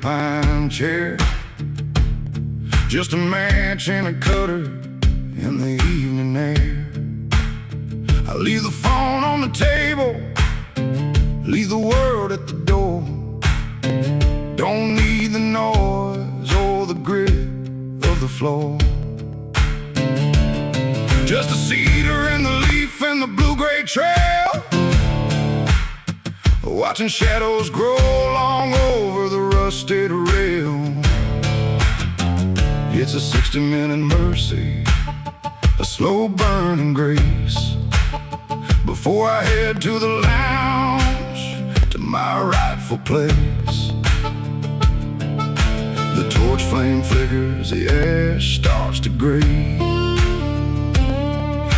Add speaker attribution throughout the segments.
Speaker 1: fine chair, just a match and a cutter in the evening air. I leave the phone on the table, leave the world at the door. Don't need the noise or the grip of the floor. Just a cedar and the leaf and the blue-gray trail, watching shadows grow long over the rusted rail. It's a 60-minute mercy, a slow burning grace, before I head to the lounge, to my rightful place. The torch flame flickers, the ash starts to gray.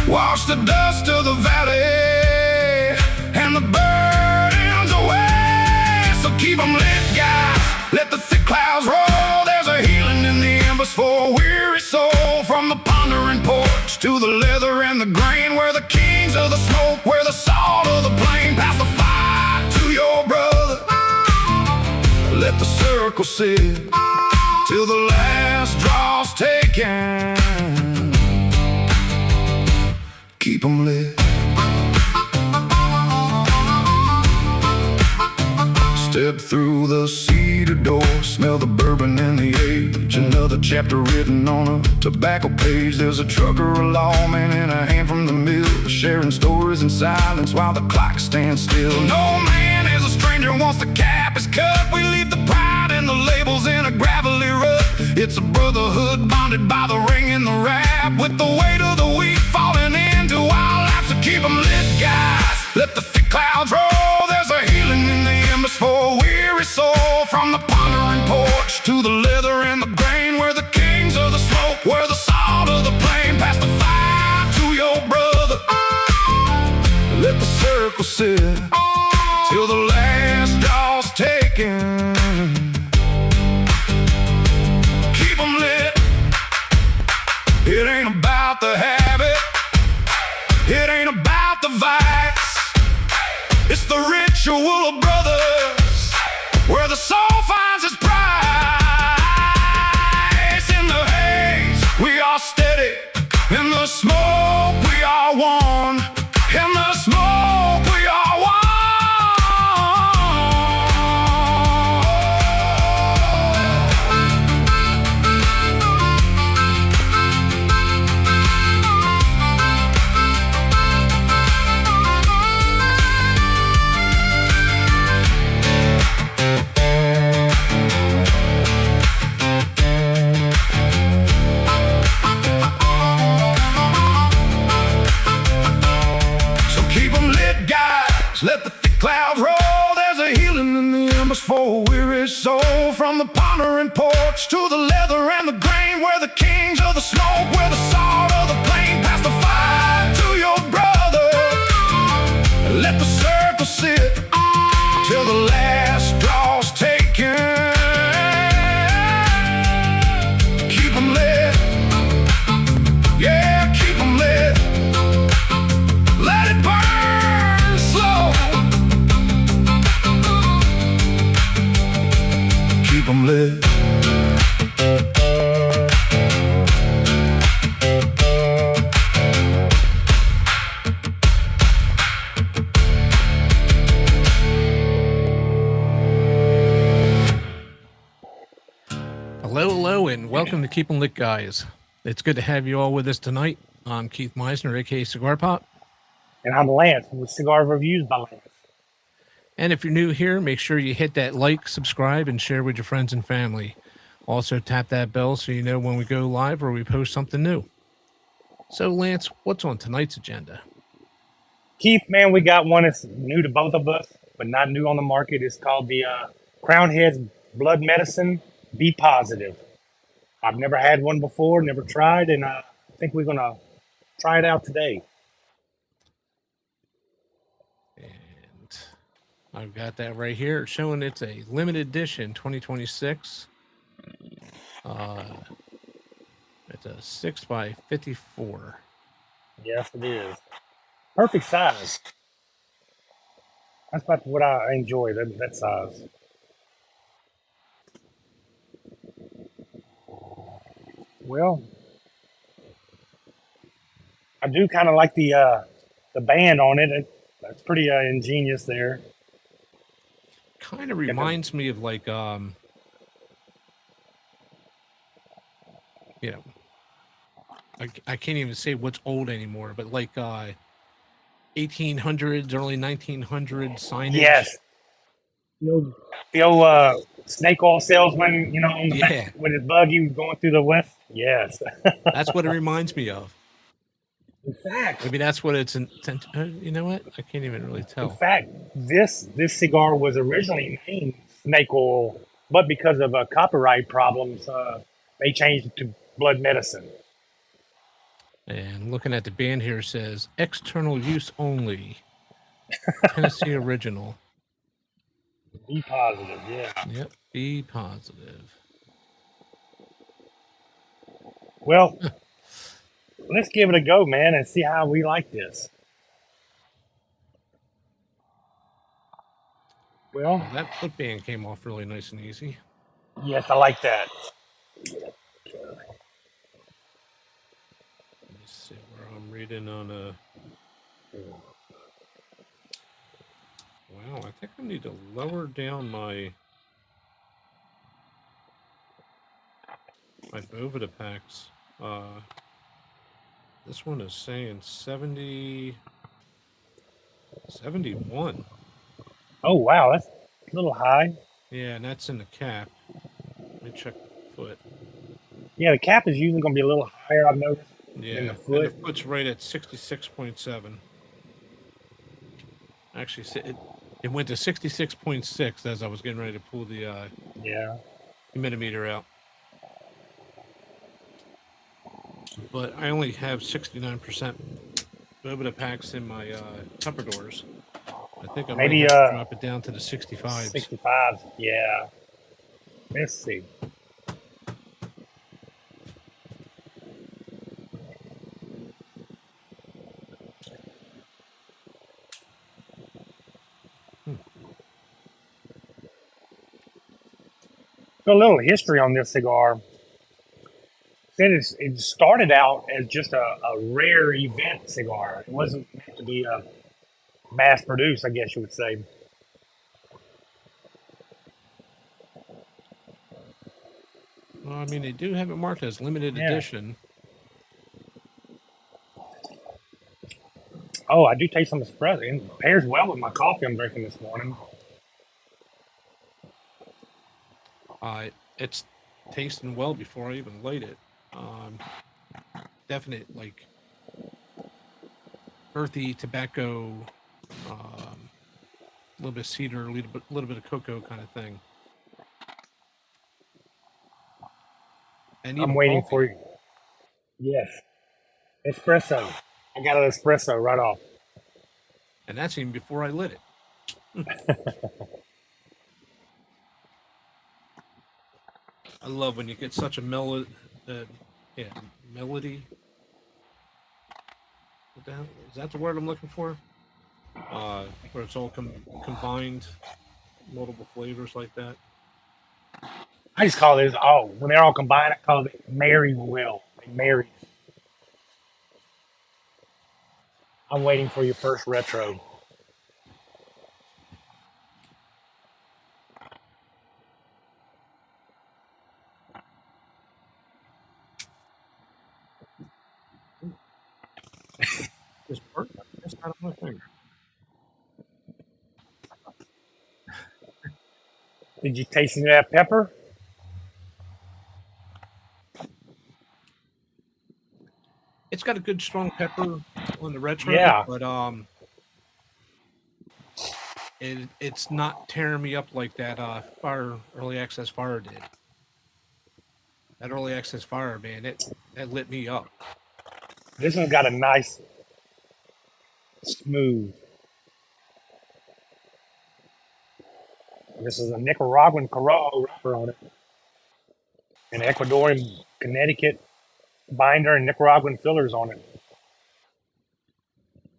Speaker 1: Wash the dust of the valley and the burdens away. So keep them lit, guys, let the thick clouds roll. There's a healing in the embers for a weary soul. From the pondering porch to the leather and the grain, we're the kings of the smoke, we're the salt of the plain. Pass the fire to your brother, let the circle sit till the last draw's taken. Keep 'em lit. Step through the cedar door, smell the bourbon and the age. Another chapter written on a tobacco page. There's a trucker, a lawman, and a hand from the mill, sharing stories in silence while the clock stands still. No man is a stranger once the cap is cut. We leave the pride and the labels in a gravelly rut. It's a brotherhood bonded by the ring and the rap, with the weight of the week falling into our laps. So keep 'em lit, guys, let the thick clouds roll. There's a healing in the embers for a weary soul. From the pondering porch to the leather and the grain, we're the kings of the smoke, we're the salt of the plain. Pass the fire to your brother, let the circle sit till the last draw's taken. Keep 'em lit. It ain't about the habit, it ain't about the vice, it's the ritual of brothers, where the soul finds its price. In the haze, we are steady. In the smoke, we are one. In the smoke, we are one. Let the thick clouds roll. There's a healing in the embers for a weary soul. From the pondering porch to the leather and the grain, we're the kings of the smoke, we're the salt of the plain. Pass the fire to your brother, let the circle sit till the last draw's taken. Keep 'em lit, yeah, keep 'em lit. Let it burn slow. Keep 'em lit.
Speaker 2: Hello, and welcome to Keep 'em Lit, guys. It's good to have you all with us tonight. I'm Keith Meisner, aka CigarPop.
Speaker 3: And I'm Lance with Cigar Reviews by Lance.
Speaker 2: And if you're new here, make sure you hit that like, subscribe, and share with your friends and family. Also, tap that bell so you know when we go live or we post something new. So, Lance, what's on tonight's agenda?
Speaker 3: Keith, man, we got one that's new to both of us, but not new on the market. It's called the Crown Heads Blood Medicine Be Positive. I've never had one before, never tried, and I think we're going to try it out today.
Speaker 2: And I've got that right here, showing it's a limited edition 2026. It's a 6x54.
Speaker 3: Yes, it is. Perfect size. That's about what I enjoy, that size. Well, I do kind of like the band on it. That's pretty ingenious there.
Speaker 2: Kind of
Speaker 3: Got the
Speaker 2: reminds me of like you know, I can't even say what's old anymore, but like 1800s, early 1900s signage.
Speaker 3: yes, the old snake oil salesman, on the back
Speaker 2: Yeah,
Speaker 3: with his buggy going through the west. Yes.
Speaker 2: that's what it reminds me of.
Speaker 3: In fact,
Speaker 2: Maybe that's what it's intent. You know what? I can't even really
Speaker 3: in
Speaker 2: tell.
Speaker 3: fact, this cigar was originally named snake oil, but because of copyright problems, they changed it to blood medicine.
Speaker 2: And looking at the band here, it says external use only, Tennessee original.
Speaker 3: Be positive, yeah.
Speaker 2: Yep, be positive.
Speaker 3: Well, let's give it a go, man, and see how we like this. Well,
Speaker 2: Well, that foot band came off really nice and easy.
Speaker 3: yes, I like that.
Speaker 2: Let me see where I'm reading on a. Wow, I think I need to lower down my Bovida packs. This one is saying 70, 71.
Speaker 3: Oh, wow, that's a little high.
Speaker 2: Yeah, and that's in the cap. Let me check the foot.
Speaker 3: Yeah, the cap is usually going to be a little higher, I've noticed, than the
Speaker 2: Yeah, and the
Speaker 3: foot.
Speaker 2: foot's right at 66.7. Actually, it went to 66.6 as I was getting ready to pull the
Speaker 3: Yeah.
Speaker 2: humidimeter out. But I only have 69% Bovida packs in my Tupperdoors. I think I might
Speaker 3: Maybe
Speaker 2: have to drop it down to the 65s.
Speaker 3: 65. Yeah. Let's see. So a little history on this cigar. Said it started out as just a rare event cigar. It wasn't meant to be mass produced, I guess you would say.
Speaker 2: Well, I mean, they do have it marked as limited
Speaker 3: Yeah.
Speaker 2: edition.
Speaker 3: Oh, I do taste some espresso. It pairs well with my coffee I'm drinking this morning.
Speaker 2: It's tasting well before I even light it. Definite, like, earthy tobacco, a little bit of cedar, a little bit of cocoa kind of thing. And
Speaker 3: I'm
Speaker 2: even
Speaker 3: waiting for
Speaker 2: coffee.
Speaker 3: you. Yes. Espresso. I got an espresso right off.
Speaker 2: And that's even before I lit it. I love when you get such a yeah, melody. What the hell? Is that the word I'm looking for? Where it's all combined, multiple flavors like that.
Speaker 3: I just call this, when they're all combined, I call it marry well. They marry. I'm waiting for your first retro.
Speaker 2: Just burnt just out of my finger.
Speaker 3: Did you taste any of that pepper?
Speaker 2: It's got a good strong pepper on the retro,
Speaker 3: Yeah.
Speaker 2: but it's not tearing me up like that fire early access fire did. That early access fire, man, that lit me up.
Speaker 3: This one's got a nice, smooth. This is a Nicaraguan Corojo wrapper on it. An Ecuadorian Connecticut binder and Nicaraguan fillers on it.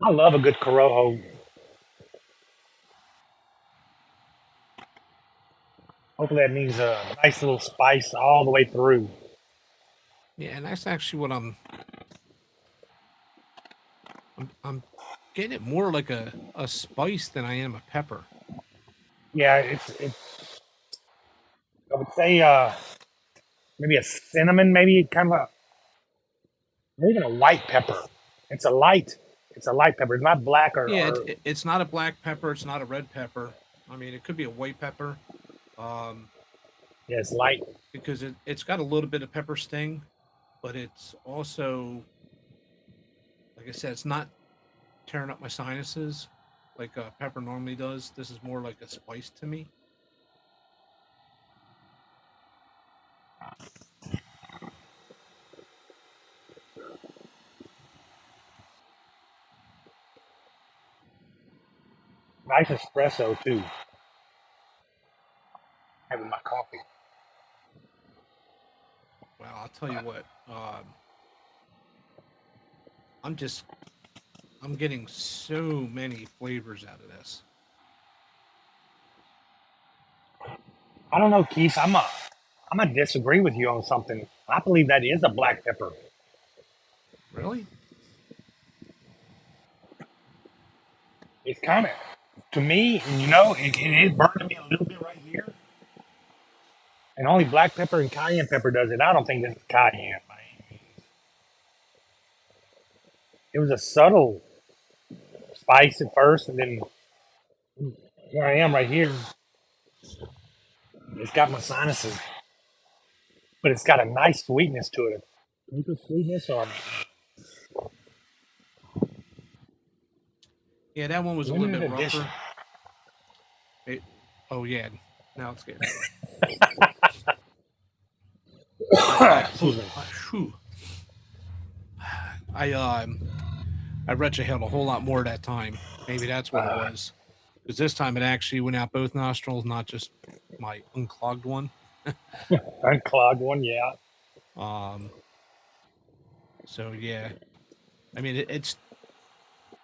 Speaker 3: I love a good Corojo. Hopefully that means a nice little spice all the way through.
Speaker 2: Yeah, and that's actually what I'm getting it more like a spice than I am a pepper.
Speaker 3: Yeah, it's. I would say maybe a cinnamon, maybe kind of a, or even a white pepper. It's a light. It's a light pepper. It's not black
Speaker 2: Yeah,
Speaker 3: or
Speaker 2: it's not a black pepper. It's not a red pepper. I mean, it could be a white pepper, um,
Speaker 3: yeah, it's light.
Speaker 2: because it's got a little bit of pepper sting, but it's also, like I said, it's not tearing up my sinuses like pepper normally does. This is more like a spice to me.
Speaker 3: Nice espresso too. Having my coffee.
Speaker 2: Well, I'll tell you what. I'm just I'm getting so many flavors out of this.
Speaker 3: I don't know, Keith. I'm gonna disagree with you on something. I believe that is a black pepper.
Speaker 2: Really?
Speaker 3: It's kind of to me, and it is burning me a little bit right here. And only black pepper and cayenne pepper does it. I don't think this is cayenne. It was a subtle spice at first, and then here I am right here. It's got my sinuses, but it's got a nice sweetness to it. Deeper sweetness or
Speaker 2: Yeah, that one was a little
Speaker 3: limited
Speaker 2: bit
Speaker 3: edition.
Speaker 2: rougher. It, oh yeah, now it's getting.
Speaker 3: Excuse me.
Speaker 2: Whew. I I retrohaled a whole lot more that time. Maybe that's what it
Speaker 3: Uh,
Speaker 2: was. Because this time it actually went out both nostrils, not just my unclogged one.
Speaker 3: unclogged one, yeah.
Speaker 2: Um. So yeah, I mean it's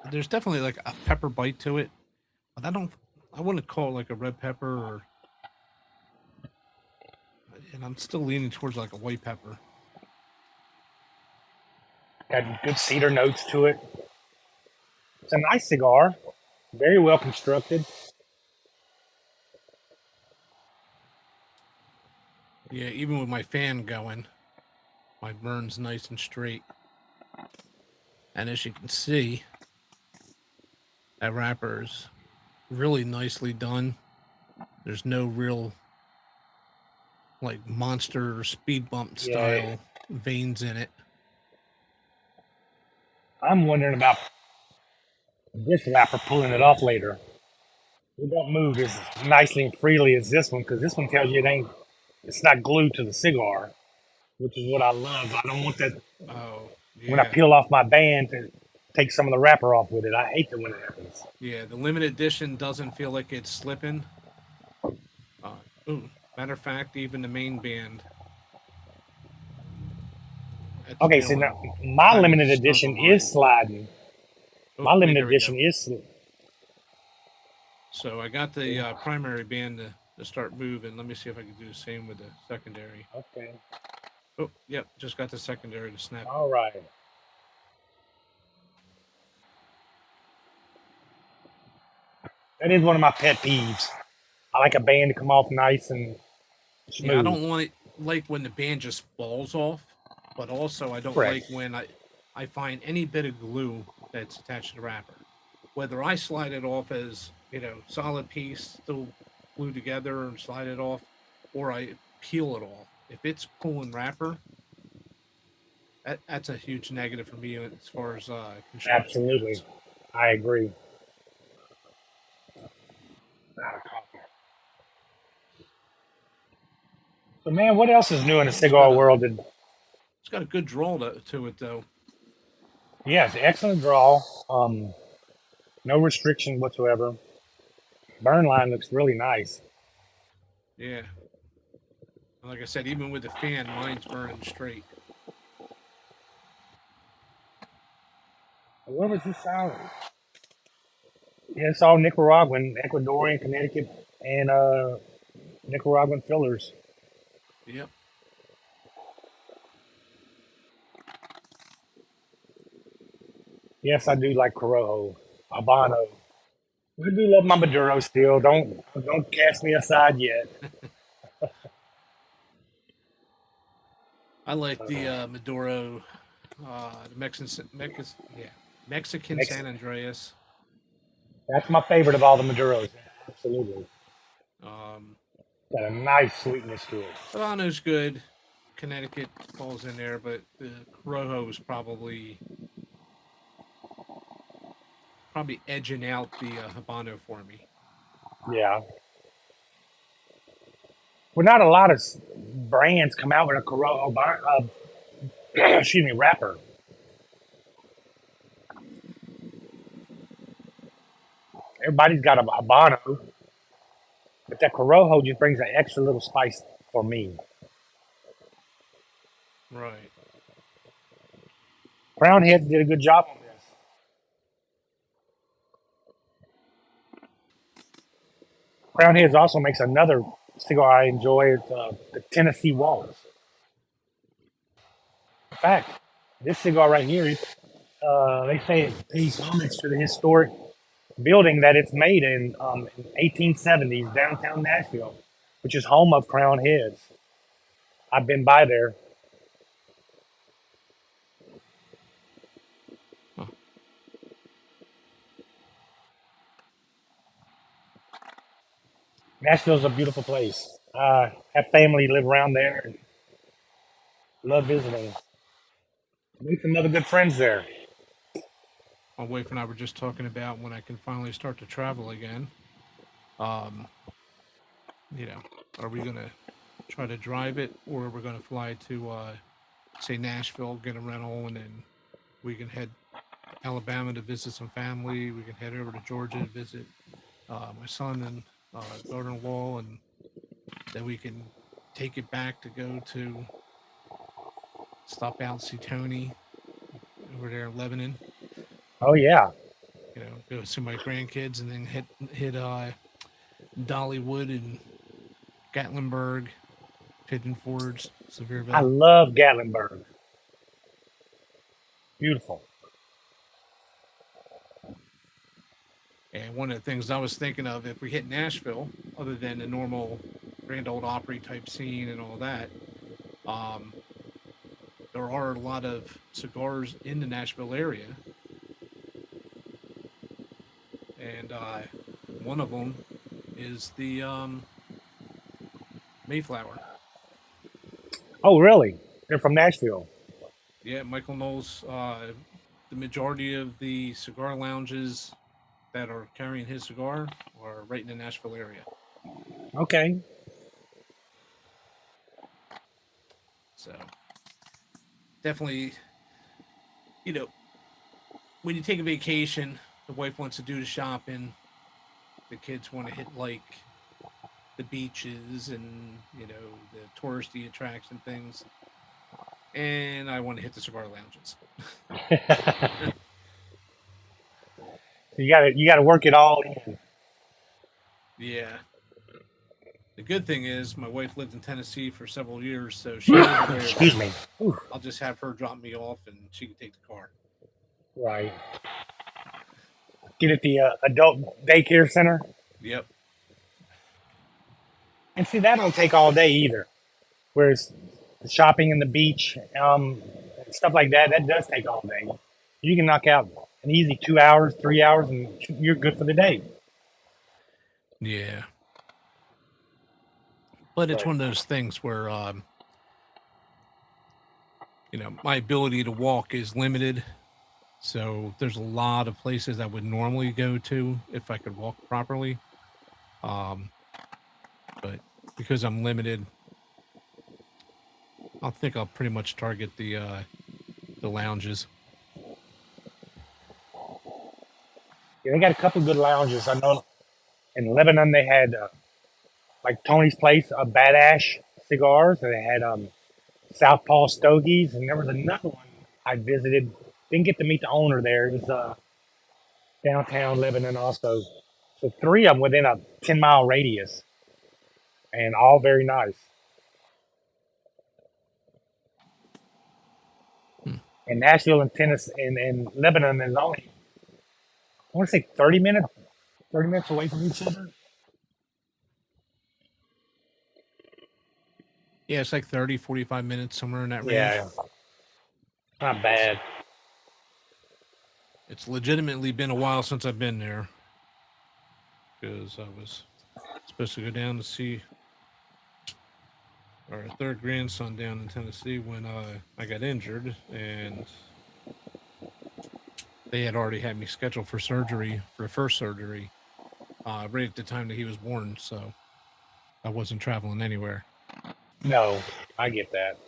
Speaker 2: there's definitely like a pepper bite to it, but I wouldn't call it like a red pepper or. And I'm still leaning towards like a white pepper.
Speaker 3: Got good cedar notes to it. It's a nice cigar, very well constructed.
Speaker 2: Yeah, even with my fan going, my burn's nice and straight. And as you can see, that wrapper's really nicely done. There's no real like monster or speed bump
Speaker 3: Yeah,
Speaker 2: style veins in it.
Speaker 3: I'm wondering about this wrapper pulling it off later. It don't move as nicely and freely as this one because this one tells you it's not glued to the cigar, which is what I love. I don't want that
Speaker 2: Oh,
Speaker 3: when I
Speaker 2: yeah.
Speaker 3: peel off my band to take some of the wrapper off with it. I hate it when it happens.
Speaker 2: Yeah, the limited edition doesn't feel like it's slipping. Uh, ooh, matter of fact, even the main band, it's
Speaker 3: Okay, so now
Speaker 2: feeling
Speaker 3: my
Speaker 2: kind of
Speaker 3: limited
Speaker 2: snug
Speaker 3: edition
Speaker 2: on
Speaker 3: is
Speaker 2: mine.
Speaker 3: sliding.
Speaker 2: Oh,
Speaker 3: My
Speaker 2: wait,
Speaker 3: limited
Speaker 2: there we go.
Speaker 3: edition is
Speaker 2: So I got the primary band to start moving. Let me see if I can do the same with the secondary.
Speaker 3: okay.
Speaker 2: Oh, yep, just got the secondary to snap it.
Speaker 3: All right. That is one of my pet peeves. I like a band to come off nice and
Speaker 2: Yeah, I
Speaker 3: smooth.
Speaker 2: don't want it like when the band just falls off, but also I don't
Speaker 3: Correct.
Speaker 2: like when I find any bit of glue that's attached to the wrapper. Whether I slide it off as, solid piece still glued together and slide it off, or I peel it off. If it's pulling wrapper, that's a huge negative for me as far as construction
Speaker 3: Absolutely.
Speaker 2: goes.
Speaker 3: I agree. Not a coffee. So, man, what else is new in the
Speaker 2: It's got
Speaker 3: cigar
Speaker 2: a
Speaker 3: world?
Speaker 2: it's got a good draw to it though.
Speaker 3: Yes, excellent draw. No restriction whatsoever. Burn line looks really nice.
Speaker 2: Yeah, like I said, even with the fan, mine's burning straight.
Speaker 3: Where was this out? Yeah, it's all Nicaraguan, Ecuadorian, Connecticut, and Nicaraguan fillers.
Speaker 2: Yep.
Speaker 3: Yes, I do like Corojo, Habano. I do love my Maduro still. Don't cast me aside yet.
Speaker 2: I like the
Speaker 3: Uh,
Speaker 2: Maduro, the Mexican
Speaker 3: Mex-
Speaker 2: San Andreas.
Speaker 3: that's my favorite of all the Maduros. Absolutely.
Speaker 2: Um,
Speaker 3: Got a nice sweetness to it.
Speaker 2: Habano's good. Connecticut falls in there, but the Corojo is probably edging out the Habano for me.
Speaker 3: Yeah. Well, not a lot of brands come out with a Corojo, excuse me, wrapper. Everybody's got a Habano, but that Corojo just brings an extra little spice for me.
Speaker 2: Right.
Speaker 3: Crown Heads did a good job on this. Crown Heads also makes another cigar I enjoy. It's the Tennessee Waltz. In fact, this cigar right here, they say it pays homage to the historic building that it's made in 1870s downtown Nashville, which is home of Crown Heads. I've been by there.
Speaker 2: Huh.
Speaker 3: Nashville's a beautiful place. Have family live around there and love visiting. Meet some other good friends there.
Speaker 2: My wife and I were just talking about when I can finally start to travel again. Um, you know, are we gonna try to drive it, or we're gonna fly to say Nashville, get a rental, and then we can head to Alabama to visit some family. We can head over to Georgia to visit my son and daughter-in-law, and then we can take it back to go to stop out and see Tony over there in Lebanon.
Speaker 3: Oh yeah.
Speaker 2: Go see my grandkids, and then hit Dollywood and Gatlinburg, Pigeon Forge,
Speaker 3: I
Speaker 2: Sevierville.
Speaker 3: love Gatlinburg. Beautiful.
Speaker 2: And one of the things I was thinking of, if we hit Nashville, other than the normal Grand Ole Opry type scene and all that, um, there are a lot of cigars in the Nashville area, and one of them is the Mayflower.
Speaker 3: Oh really? They're from Nashville.
Speaker 2: Yeah, Michael Knowles. The majority of the cigar lounges that are carrying his cigar are right in the Nashville area.
Speaker 3: Okay.
Speaker 2: So definitely, you know, when you take a vacation, the wife wants to do the shopping, the kids want to hit like the beaches and the touristy attraction things, and I want to hit the cigar lounges.
Speaker 3: You gotta work it all in.
Speaker 2: Yeah. The good thing is my wife lived in Tennessee for several years, so she knows the way
Speaker 3: Excuse
Speaker 2: around.
Speaker 3: me. Ooh,
Speaker 2: I'll just have her drop me off, and she can take the car.
Speaker 3: right. Get at the adult daycare center.
Speaker 2: Yep.
Speaker 3: And see, that don't take all day either. Whereas the shopping and the beach, stuff like that, that does take all day. You can knock out an easy 2 hours, 3 hours, and you're good for the day.
Speaker 2: Yeah. But it's
Speaker 3: But
Speaker 2: one of those things where, my ability to walk is limited. So there's a lot of places I would normally go to if I could walk properly. Um, but because I'm limited, I think I'll pretty much target the lounges.
Speaker 3: yeah, they got a couple good lounges. I know in Lebanon they had like Tony's Place, Badash cigars, and they had Southpaw Stogies, and there was another one I visited. Didn't get to meet the owner there. It was downtown Lebanon also. So three of them within a 10-mile radius, and all very nice.
Speaker 2: Hmm.
Speaker 3: And Nashville and Tennessee and Lebanon is only, I want to say 30 minutes away from each other.
Speaker 2: Yeah, it's like 30, 45 minutes, somewhere in that range.
Speaker 3: Yeah, not bad.
Speaker 2: It's legitimately been a while since I've been there because I was supposed to go down to see our third grandson down in Tennessee when I got injured, and they had already had me scheduled for surgery, for the first surgery, right at the time that he was born. So I wasn't traveling anywhere.
Speaker 3: No, I get that.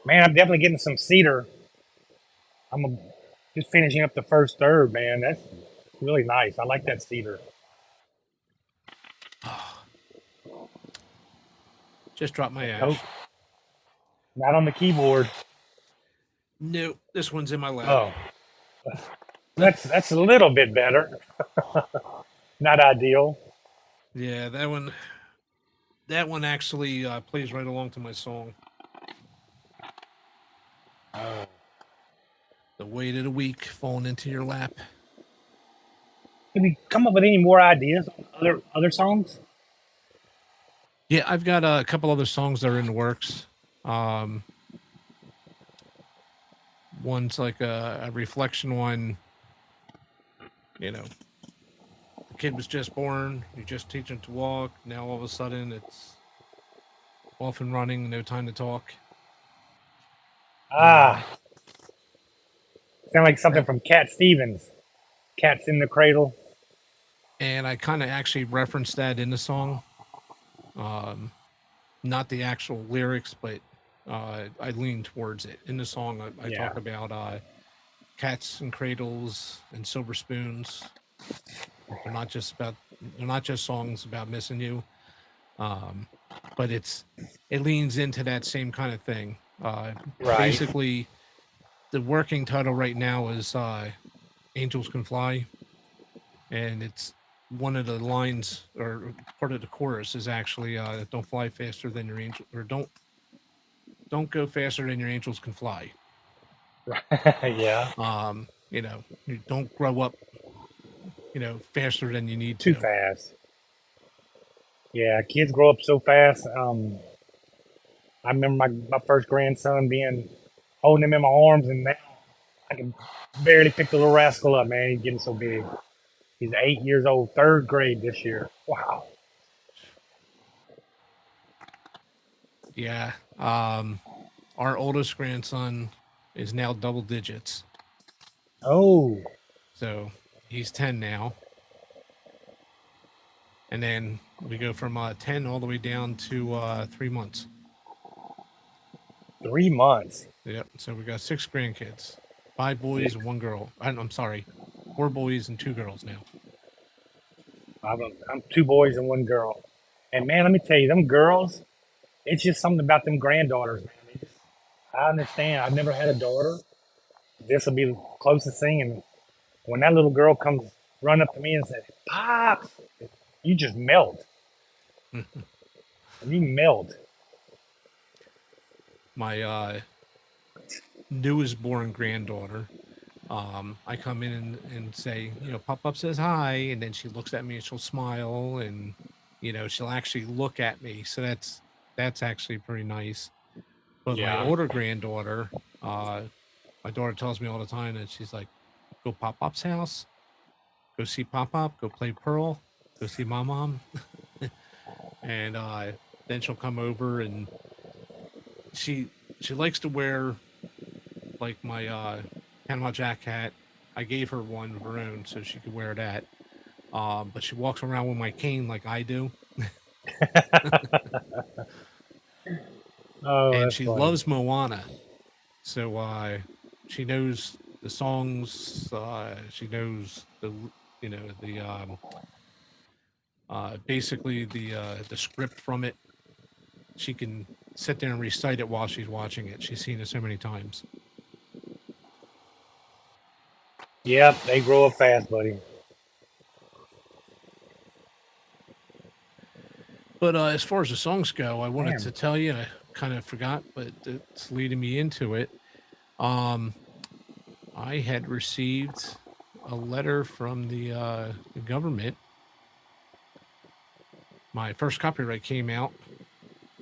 Speaker 3: Man, I'm definitely getting some cedar. Just finishing up the first third, man. That's really nice. I like that cedar.
Speaker 2: Just dropped my
Speaker 3: Nope,
Speaker 2: ash.
Speaker 3: not on the keyboard.
Speaker 2: No, this one's in my lap.
Speaker 3: Oh, that's a little bit better. Not ideal.
Speaker 2: Yeah, that one actually plays right along to my song.
Speaker 3: Oh.
Speaker 2: The weight of the week falling into your lap.
Speaker 3: Can you come up with any more ideas on other songs?
Speaker 2: Yeah, I've got a couple other songs that are in the works. Um, one's like a reflection one. You know, the kid was just born. You just teach him to walk. Now all of a sudden it's off and running. No time to talk. Um,
Speaker 3: Ah, sound like something from Cat Stevens. Cats in the Cradle.
Speaker 2: and I kind of actually referenced that in the song. Um, not the actual lyrics, but I lean towards it. In the song, I
Speaker 3: Yeah,
Speaker 2: talk about cats and cradles and silver spoons. They're not just about they're not just songs about missing you, um, but it leans into that same kind of thing.
Speaker 3: right.
Speaker 2: Basically, the working title right now is "Angels Can Fly," and it's one of the lines or part of the chorus is actually "Don't fly faster than your angel," or "Don't go faster than your angels can fly."
Speaker 3: Yeah,
Speaker 2: You know, you don't grow up, faster than you need
Speaker 3: too
Speaker 2: to.
Speaker 3: fast. Yeah, kids grow up so fast. I remember my first grandson being holding him in my arms, and now I can barely pick the little rascal up, man. He's getting so big. He's 8 years old, third grade this year. Wow.
Speaker 2: Yeah. Our oldest grandson is now double digits.
Speaker 3: Oh,
Speaker 2: So he's 10 now. And then we go from 10 all the way down to 3 months.
Speaker 3: 3 months.
Speaker 2: Yep. So we got 6 grandkids, 5 boys
Speaker 3: Six.
Speaker 2: and 1 girl. I'm sorry, 4 boys and 2 girls now.
Speaker 3: I'm two boys and one girl. And man, let me tell you, them girls, it's just something about them granddaughters, man. I understand. I've never had a daughter. This will be the closest thing. And when that little girl comes run up to me and says, "Pops," you just melt. You melt.
Speaker 2: My newest born granddaughter, I come in and say, Pop Up says hi. And then she looks at me and she'll smile and, she'll actually look at me. So that's actually pretty nice. But my
Speaker 3: Yeah.
Speaker 2: older granddaughter, uh, my daughter tells me all the time that she's like, go Pop Pop's house, go see Pop Pop, go play Pearl, go see Mom. And then she'll come over and she she likes to wear like my Panama Jack hat. I gave her one of her own so she could wear that. But she walks around with my cane like I do.
Speaker 3: Oh,
Speaker 2: And
Speaker 3: that's
Speaker 2: she
Speaker 3: funny.
Speaker 2: loves Moana. So she knows the songs. She knows the basically the script from it. She can sit there and recite it while she's watching it. She's seen it so many times.
Speaker 3: Yep, they grow up fast, buddy.
Speaker 2: But as far as the songs go, I wanted
Speaker 3: Man,
Speaker 2: to tell you, I kind of forgot, but it's leading me into it. Um, I had received a letter from the government. My first copyright came out.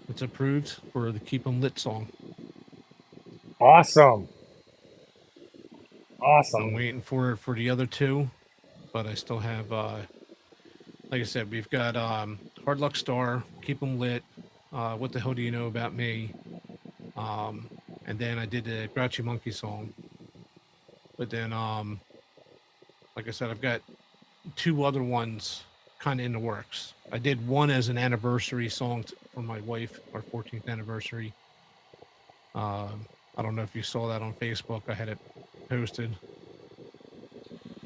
Speaker 2: It's approved for the Keep 'em Lit song.
Speaker 3: Awesome.
Speaker 2: I'm
Speaker 3: Awesome.
Speaker 2: waiting for the other two, but I still have like I said, we've got Hard Luck Star, Keep 'em Lit, What the Hell Do You Know About Me? Um, and then I did the Grouchy Monkey song. But then like I said, I've got two other ones kind of in the works. I did one as an anniversary song for my wife, our 14th anniversary. I don't know if you saw that on Facebook. I had it posted.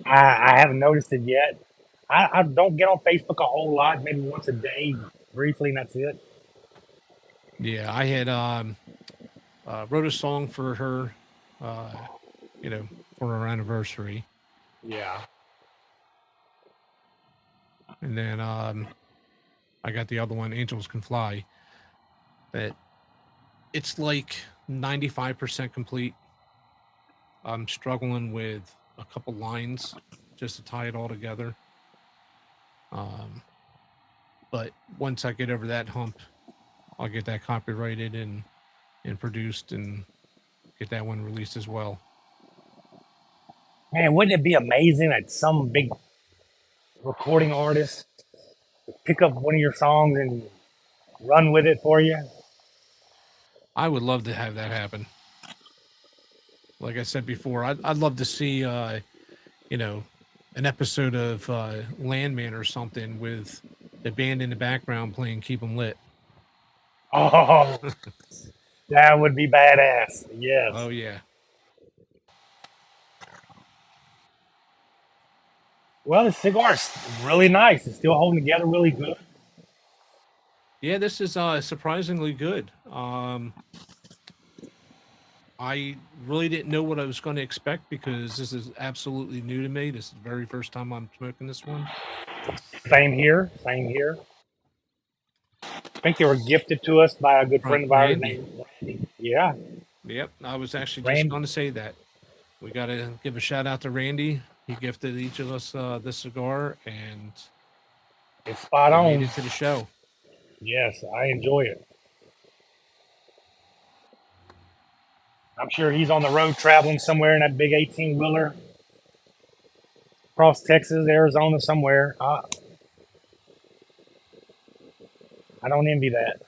Speaker 3: I haven't noticed it yet. I don't get on Facebook a whole lot, maybe once a day, briefly, and that's it.
Speaker 2: Yeah, I had wrote a song for her, uh, you know, for our anniversary,
Speaker 3: Yeah.
Speaker 2: and then I got the other one, Angels Can Fly. That it's like 95% complete. I'm struggling with a couple lines just to tie it all together. Um, but once I get over that hump, I'll get that copyrighted and produced and get that one released as well.
Speaker 3: Man, wouldn't it be amazing that some big recording artist pick up one of your songs and run with it for you?
Speaker 2: I would love to have that happen. Like I said before, I'd love to see you know, an episode of Landman or something with the band in the background playing "Keep 'Em Lit."
Speaker 3: Oh, that would be badass. Yes.
Speaker 2: Oh yeah,
Speaker 3: Well, the cigar's really nice. It's still holding together really good.
Speaker 2: yeah. This is surprisingly good. I really didn't know what I was going to expect because this is absolutely new to me. This is the very first time I'm smoking this one.
Speaker 3: Same here. Same here. I think they were gifted to us by a good
Speaker 2: From
Speaker 3: friend of ours
Speaker 2: Randy.
Speaker 3: named Randy. Yeah,
Speaker 2: Yep, I was actually just
Speaker 3: Randy.
Speaker 2: going to say that. We got to give a shout out to Randy. He gifted each of us this cigar, and
Speaker 3: It's spot
Speaker 2: it made
Speaker 3: on.
Speaker 2: it to the show.
Speaker 3: Yes, I enjoy it. I'm sure he's on the road traveling somewhere in that big 18 wheeler across Texas, Arizona, somewhere. I don't envy that.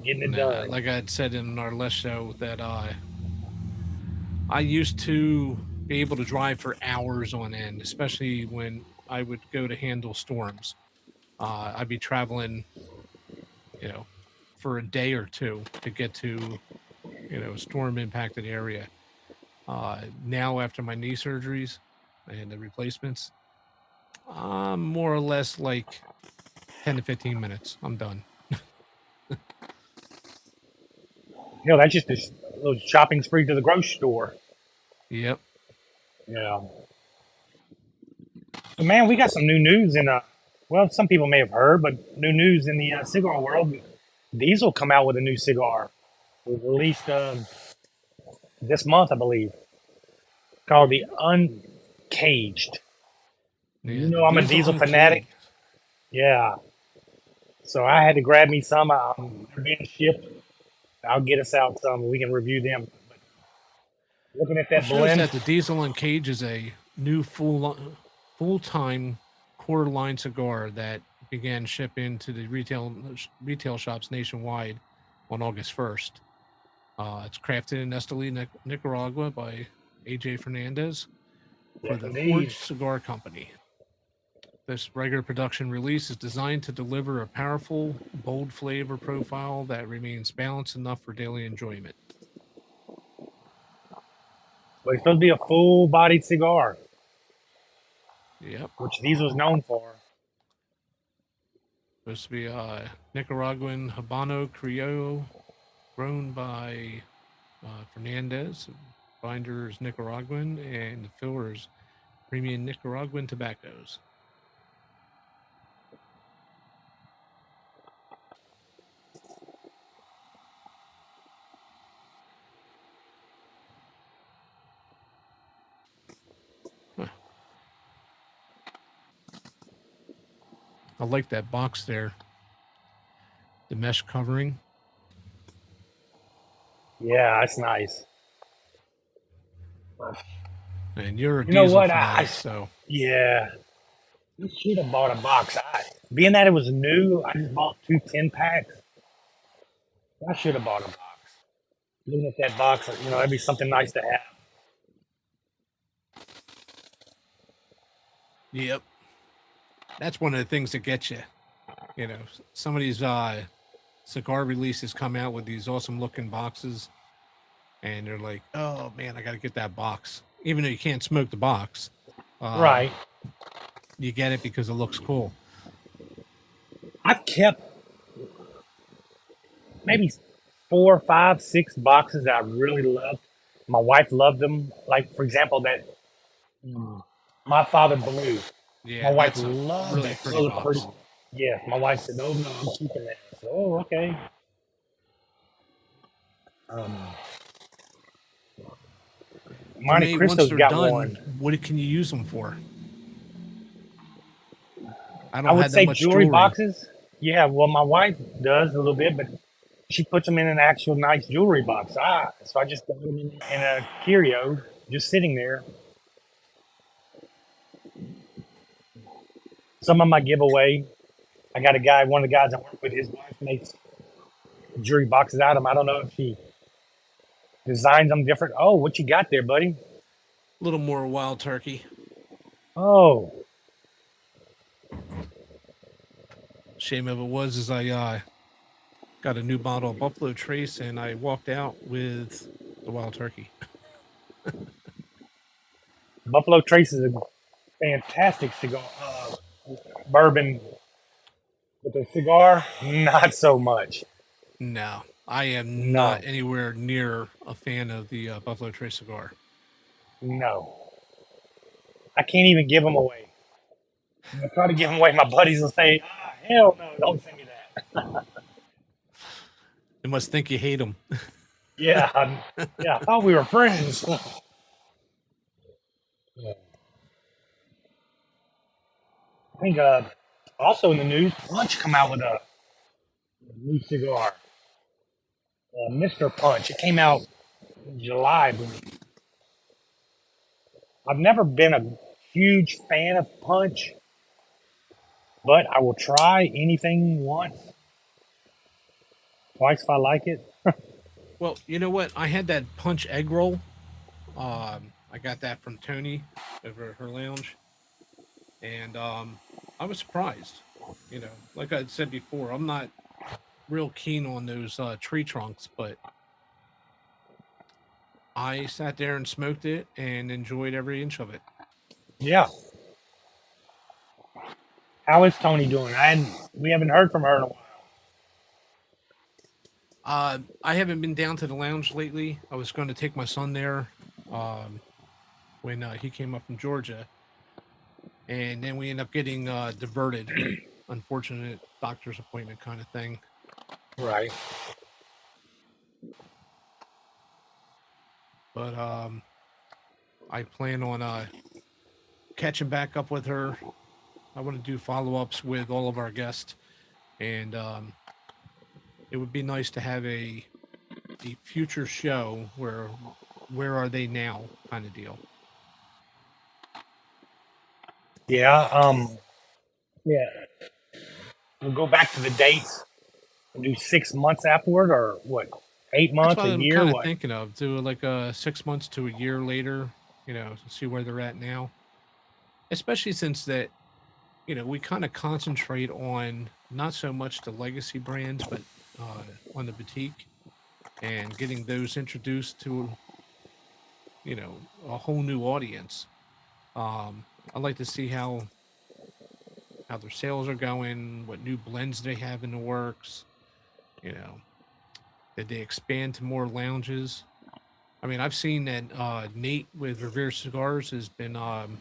Speaker 3: Getting it
Speaker 2: Nah,
Speaker 3: done.
Speaker 2: like I had said in our last show, that I used to be able to drive for hours on end, especially when I would go to handle storms. I'd be traveling, you know, for a day or two to get to, a storm impacted area. Now, after my knee surgeries and the replacements, I'm more or less like 10 to 15 minutes. I'm done.
Speaker 3: That's just a little shopping spree to the grocery store.
Speaker 2: Yep.
Speaker 3: Yeah. So, man, we got some new news well, some people may have heard, but new news in the cigar world. Diesel come out with a new cigar. It was released this month, I believe, called the Uncaged.
Speaker 2: Yeah.
Speaker 3: You
Speaker 2: The
Speaker 3: know, I'm a
Speaker 2: Diesel
Speaker 3: Diesel fanatic.
Speaker 2: Uncaged.
Speaker 3: Yeah. So I had to grab me some. They're being shipped. I'll get us out some. We can review them. Looking at
Speaker 2: Well,
Speaker 3: that
Speaker 2: shows
Speaker 3: blend.
Speaker 2: that the Diesel Uncaged is a new full time quarter line cigar that began shipping to the retail shops nationwide on August 1st. It's crafted in Esteli, Nicaragua by AJ Fernandez for
Speaker 3: Yes,
Speaker 2: the
Speaker 3: indeed.
Speaker 2: Forged Cigar Company. This regular production release is designed to deliver a powerful, bold flavor profile that remains balanced enough for daily enjoyment.
Speaker 3: But it's supposed to be a full-bodied cigar,
Speaker 2: Yep.
Speaker 3: which Diesel's known for.
Speaker 2: Supposed to be a Nicaraguan Habano Criollo grown by Fernandez. Binder is Nicaraguan, and the filler is premium Nicaraguan tobaccos. I like that box there. The mesh covering.
Speaker 3: Yeah, that's nice.
Speaker 2: And you're a
Speaker 3: You know
Speaker 2: diesel
Speaker 3: what?
Speaker 2: fanatic, so
Speaker 3: Yeah, I should have bought a box. Being that it was new, I just bought 2 10 packs. I should have bought a box. Looking at that box, that'd be something nice to have.
Speaker 2: yep. That's one of the things that gets you. You know, some of these cigar releases come out with these awesome looking boxes, and they're like, "Oh man, I got to get that box." Even though you can't smoke the box,
Speaker 3: Right.
Speaker 2: you get it because it looks cool.
Speaker 3: I've kept maybe 4, 5, 6 boxes that I really loved. My wife loved them. Like, for example, that My Father Blue. My
Speaker 2: Yeah,
Speaker 3: wife
Speaker 2: that's a
Speaker 3: loved
Speaker 2: really
Speaker 3: that
Speaker 2: pretty
Speaker 3: color pretty.
Speaker 2: box.
Speaker 3: Yeah, my wife said, "Oh no, I'm keeping that." I said, "Oh, okay." Um,
Speaker 2: For
Speaker 3: Monte
Speaker 2: me, once
Speaker 3: Cristo's
Speaker 2: they're
Speaker 3: got
Speaker 2: done,
Speaker 3: one.
Speaker 2: what can you use them for? I
Speaker 3: I
Speaker 2: don't
Speaker 3: would
Speaker 2: have that
Speaker 3: say
Speaker 2: much
Speaker 3: jewelry
Speaker 2: jewelry.
Speaker 3: boxes. Yeah, well, my wife does a little bit, but she puts them in an actual nice jewelry box. So I just got them in a curio, just sitting there. Some of them I give away. I got a guy, one of the guys I work with, his wife makes jewelry boxes out of them. I don't know if she designs them different. Oh, what you got there, buddy?
Speaker 2: A little more wild turkey.
Speaker 3: Oh,
Speaker 2: Shame of it was is I got a new bottle of Buffalo Trace and I walked out with the wild turkey.
Speaker 3: Buffalo Trace is a fantastic cigar, bourbon, but the cigar, not so much.
Speaker 2: No, I am not
Speaker 3: No,
Speaker 2: anywhere near a fan of the Buffalo Trace cigar.
Speaker 3: no. I can't even give them away. When I try to give them away, my buddies will say, hell no, don't send me that.
Speaker 2: They must think you hate them.
Speaker 3: Yeah, yeah, I thought we were friends. Yeah. I think also in the news, Punch come out with a new cigar, Mr. Punch. It came out in July, I believe. I've never been a huge fan of Punch, but I will try anything once, twice if I like it.
Speaker 2: Well, you know what? I had that punch egg roll. I got that from Tony over at her lounge, and I was surprised. You know, like I said before, I'm not real keen on those tree trunks, but I sat there and smoked it and enjoyed every inch of it.
Speaker 3: Yeah. How is Tony doing? We haven't heard from her in a while.
Speaker 2: I haven't been down to the lounge lately. I was going to take my son there um, when he came up from Georgia, and then we ended up getting diverted. Unfortunate doctor's appointment kind of thing.
Speaker 3: Right.
Speaker 2: But I plan on catching back up with her. I want to do follow ups with all of our guests, and it would be nice to have a future show where are they now kind of deal.
Speaker 3: Yeah. Yeah. We'll go back to the dates and do 6 months afterward, or what? eight
Speaker 2: That's
Speaker 3: months,
Speaker 2: what
Speaker 3: a
Speaker 2: I'm
Speaker 3: year,
Speaker 2: kind of
Speaker 3: what?
Speaker 2: thinking of. Do like 6 months to a year later, see where they're at now. Especially since that, we kind of concentrate on not so much the legacy brands, but on the boutique and getting those introduced to, a whole new audience. I'd like to see how their sales are going, what new blends they have in the works. You know, did they expand to more lounges? I mean, I've seen that Nate with Revere Cigars he's been on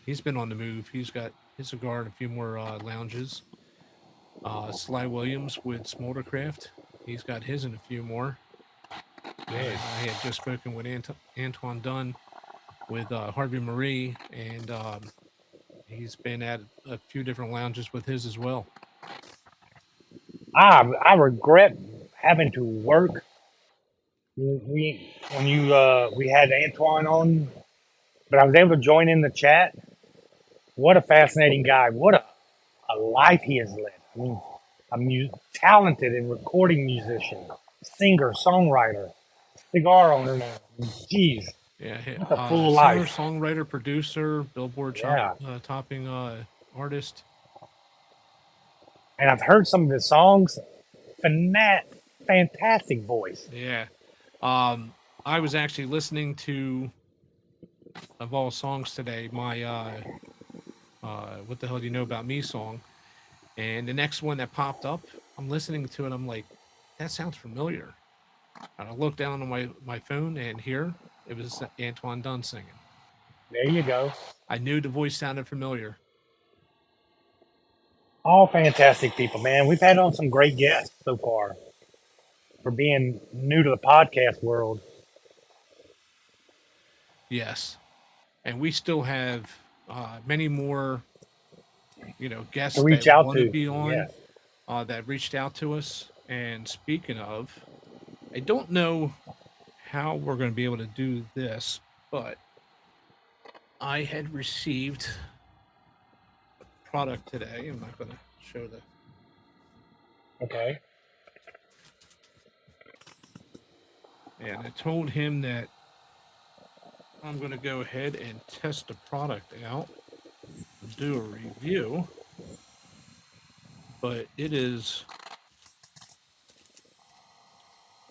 Speaker 2: the move. He's got his cigar in a few more lounges. Sly Williams with Smoldercraft, he's got his in a few more.
Speaker 3: Yeah.
Speaker 2: And I had just spoken with Antoine Dunn with Harvey Marie, and He's been at a few different lounges with his as well.
Speaker 3: I regret having to work. We had Antoine on, but I was able to join in the chat. What a fascinating guy! What a life he has led. I mean, talented and recording musician, singer, songwriter, cigar owner now. Jeez,
Speaker 2: Yeah,
Speaker 3: what a full
Speaker 2: singer,
Speaker 3: life.
Speaker 2: songwriter, producer, Billboard
Speaker 3: Yeah,
Speaker 2: topping artist.
Speaker 3: and I've heard some of his songs. Fantastic voice.
Speaker 2: Yeah. I was actually listening to, of all songs today, my "What the Hell Do You Know About Me" song, and the next one that popped up, I'm listening to it. I'm like, that sounds familiar. And I looked down on my phone, and here it was Antoine Dunn singing.
Speaker 3: There you go.
Speaker 2: I knew the voice sounded familiar.
Speaker 3: All fantastic people, man. We've had on some great guests so far for being new to the podcast world.
Speaker 2: Yes, and we still have many more,
Speaker 3: To
Speaker 2: guests
Speaker 3: reach
Speaker 2: that
Speaker 3: out
Speaker 2: want to
Speaker 3: to.
Speaker 2: be on,
Speaker 3: Yes.
Speaker 2: that reached out to us. And speaking of, I don't know how we're going to be able to do this, but I had received a product today. I'm not going to show the,
Speaker 3: Okay.
Speaker 2: and I told him that I'm going to go ahead and test the product out, do a review, but it is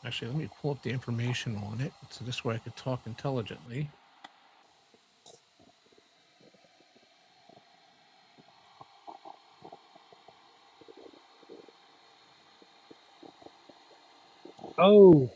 Speaker 2: actually, let me pull up the information on it so this way I could talk intelligently.
Speaker 3: Oh,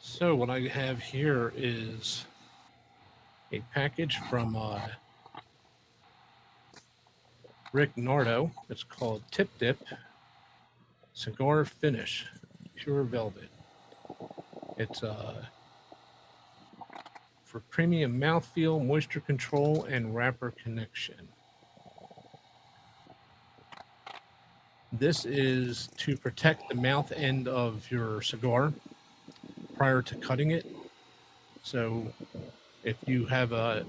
Speaker 2: So what I have here is a package from Rick Nardo. It's called Tip Dip Cigar Finish Pure Velvet. It's for premium mouthfeel, moisture control, and wrapper connection. This is to protect the mouth end of your cigar prior to cutting it. So if you have a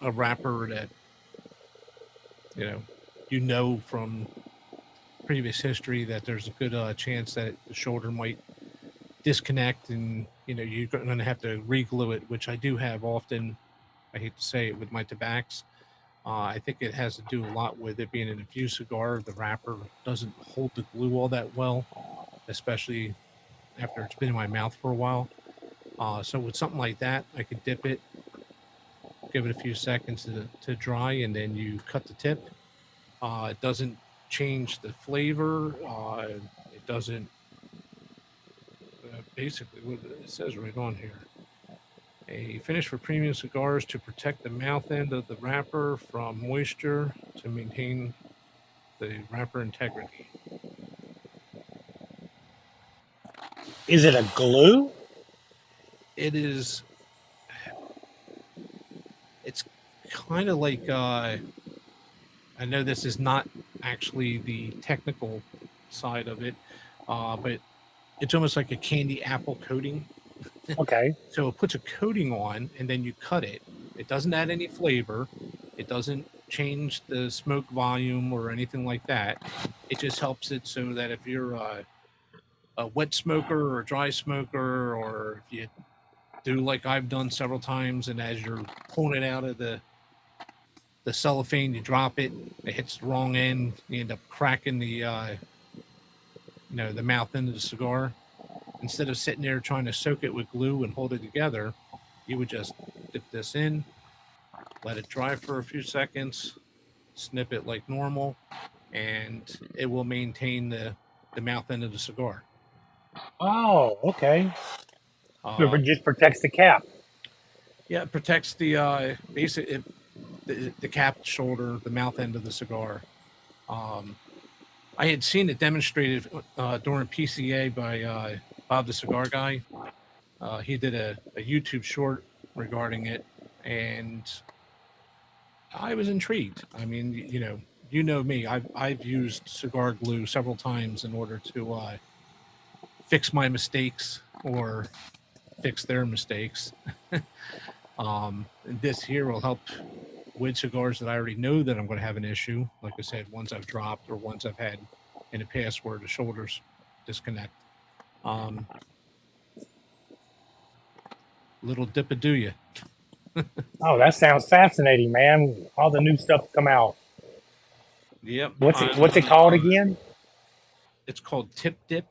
Speaker 2: wrapper that from previous history that there's a good chance that the shoulder might disconnect, and you're going to have to re-glue it, which I do have often. I hate to say it with my tobaccos. I think it has to do a lot with it being an infused cigar. The wrapper doesn't hold the glue all that well, especially after it's been in my mouth for a while. So with something like that, I could dip it, give it a few seconds to dry, and then you cut the tip. It doesn't change the flavor. It doesn't. Basically, what it says right on here: a finish for premium cigars to protect the mouth end of the wrapper from moisture to maintain the wrapper integrity.
Speaker 3: is it a glue?
Speaker 2: It is. It's kind of like. I know this is not actually the technical side of it, but it's almost like a candy apple coating.
Speaker 3: Okay.
Speaker 2: So it puts a coating on, and then you cut it. It doesn't add any flavor. It doesn't change the smoke volume or anything like that. It just helps it so that if you're a wet smoker or a dry smoker, or if you do like I've done several times, and as you're pulling it out of the cellophane, you drop it, it hits the wrong end, you end up cracking the mouth end of the cigar. Instead of sitting there trying to soak it with glue and hold it together, you would just dip this in, let it dry for a few seconds, snip it like normal, and it will maintain the mouth end of the cigar.
Speaker 3: Oh, okay. So
Speaker 2: Uh,
Speaker 3: it just protects the cap.
Speaker 2: yeah, it protects the the cap shoulder, the mouth end of the cigar. Um, I had seen it demonstrated during PCA by Bob the Cigar Guy. He did a YouTube short regarding it, and I was intrigued. I mean, you know me. I've used cigar glue several times in order to fix my mistakes or fix their mistakes. And this here will help with cigars that I already know that I'm going to have an issue. Like I said, ones I've dropped or ones I've had in the past where the shoulders disconnect. Um, little dip of do ya.
Speaker 3: Oh, that sounds fascinating, man. All the new stuff come out.
Speaker 2: Yep.
Speaker 3: What's it called again?
Speaker 2: It's called Tip Dip.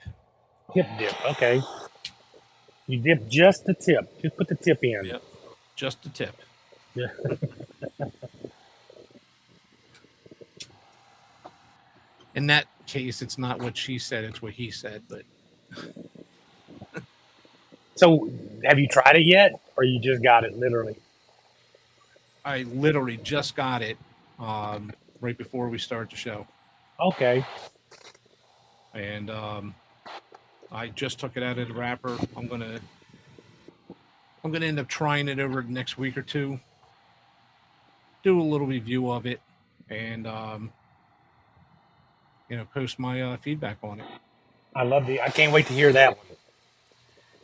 Speaker 3: Tip dip. Okay. You dip just the tip. Just put the tip in.
Speaker 2: Yep. Just a tip.
Speaker 3: Yeah.
Speaker 2: In that case, it's not what she said, it's what he said. But
Speaker 3: So, have you tried it yet, or you just got it literally?
Speaker 2: I literally just got it right before we started the show.
Speaker 3: Okay.
Speaker 2: And I just took it out of the wrapper. I'm gonna end up trying it over the next week or two. Do a little review of it, and post my feedback on it.
Speaker 3: I can't wait to hear that one.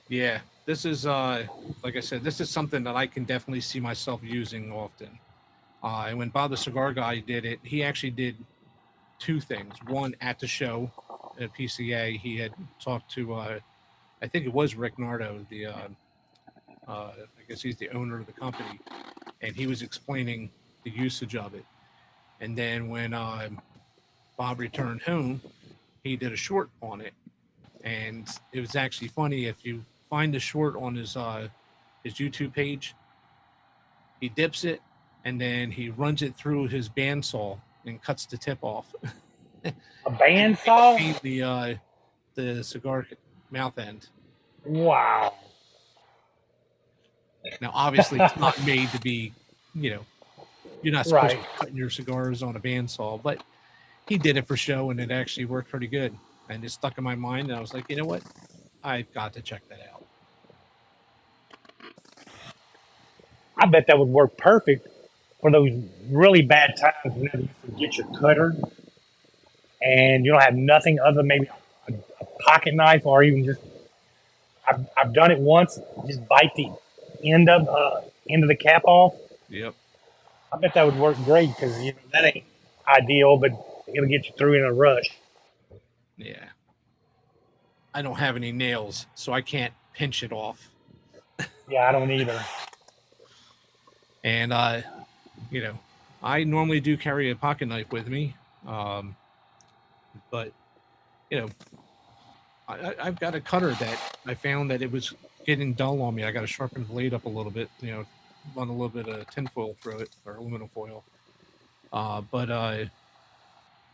Speaker 2: Yeah, this is like I said, this is something that I can definitely see myself using often. And when Bob the Cigar Guy did it, he actually did two things. One, at the show at PCA, he had talked to I think it was Rick Nardo, the I guess he's the owner of the company, and he was explaining the usage of it. And then when Bob returned home, he did a short on it, and it was actually funny. If you find the short on his YouTube page, he dips it and then he runs it through his bandsaw and cuts the tip off.
Speaker 3: A bandsaw?
Speaker 2: The cigar mouth end.
Speaker 3: Wow.
Speaker 2: Now, obviously, it's not made to be, you're not supposed to be cutting your cigars on a bandsaw, but he did it for show, and it actually worked pretty good. And it stuck in my mind, and I was like, you know what? I've got to check that out.
Speaker 3: I bet that would work perfect for those really bad times whenever you forget your cutter and you don't have nothing other than maybe a pocket knife or even just. I've done it once. Just bite the end of the cap off.
Speaker 2: Yep.
Speaker 3: I bet that would work great because that ain't ideal, but it'll get you through in a rush.
Speaker 2: Yeah. I don't have any nails, so I can't pinch it off.
Speaker 3: Yeah, I don't either.
Speaker 2: And I normally do carry a pocket knife with me, but I've got a cutter that I found that it was getting dull on me. I got to sharpen the blade up a little bit, run a little bit of tinfoil through it or aluminum foil. But